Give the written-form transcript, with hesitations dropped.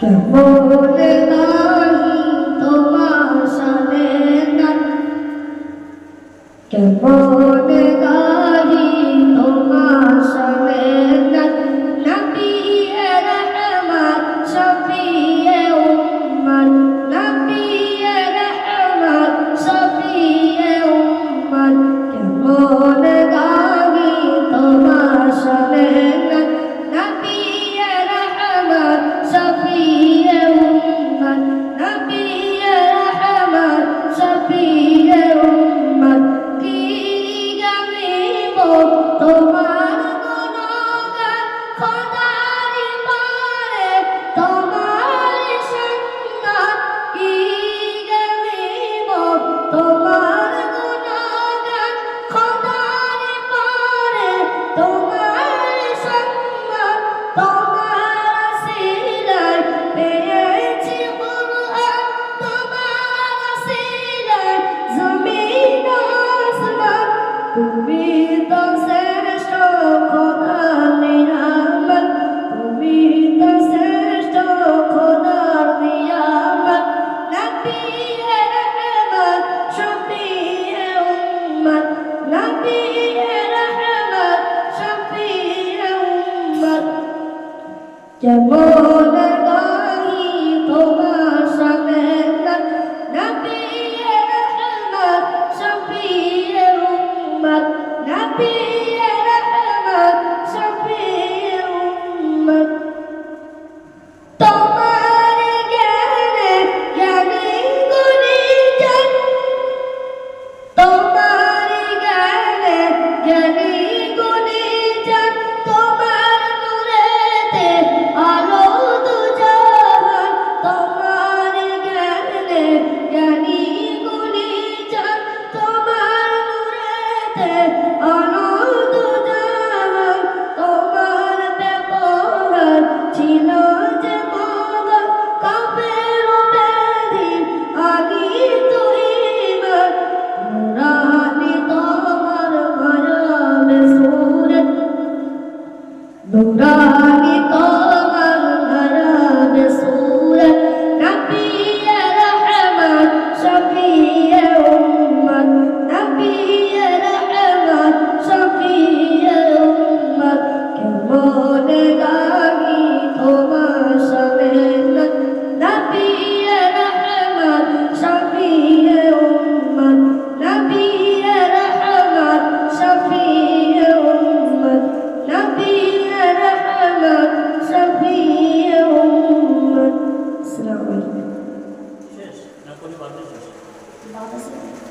কেমন গাহি তোমার শানে গান, কেমন গাহি তোমার শানে গান, নবিয়ে রহমত শফিয়ে উম্মত, নবিয়ে রহমত শফিয়ে উম্মত, কেমন গাহি তোমার শানে গান, নবিয়ে রহমত শফিয়ে উম্মত, নবিয়ে রহমত শফিয়ে উম্মত, কি গাইব তোমার গুণগান, খোদার পারে তোমার সন্ধান, কি গাইব তোমার গুণগান, খোদার পারে তোমার সন্ধান, তোমার সিলায় পেয়েছি কুরআন, তোমার সিলায় জমিন আসমান, তুমি তো শ্রেষ্ঠ খোদার নিয়ামত, তুমি তো শ্রেষ্ঠ খোদার নিয়ামত, নবিয়ে রহমত শফিয়ে উম্মত, নবিয়ে রহমত শফিয়ে উম্মত, কেমন গাহি তোমার শানে গান, নবিয়ে রহমত শফিয়ে উম্মত, নবিয়ে রহমত শফিয়ে উম্মত, তোমার জ্ঞানে জ্ঞানী গুণীজন, তোমার জ্ঞানে জ্ঞানী গুণীজন, তোমার নূরেতে আলো দুজাহান, তোমার জ্ঞানে জ্ঞানী গুণীজন, তোমার নূরেতে আলো দুজাহান, তোমার ব্যবহার ছিল যে মহান, কাফের ও বেদীন আনিত ঈমান, নুরানি তোমার গরবে সূরত, নুরানি তোমার গরবে সূরত, নবিয়ে রহমত শফিয়ে উম্মত, নবিয়ে রহমত শফিয়ে উম্মত, কেমন গাহি তোমার শানে গান, নবিয়ে রহমত শফিয়ে উম্মত, নবিয়ে রহমত শফিয়ে উম্মত, নবিয়ে রহমত শফিয়ে উম্মত। আসসালামু আলাইকুম। শেষ না কোন বাদ শেষ? বাদ আছে।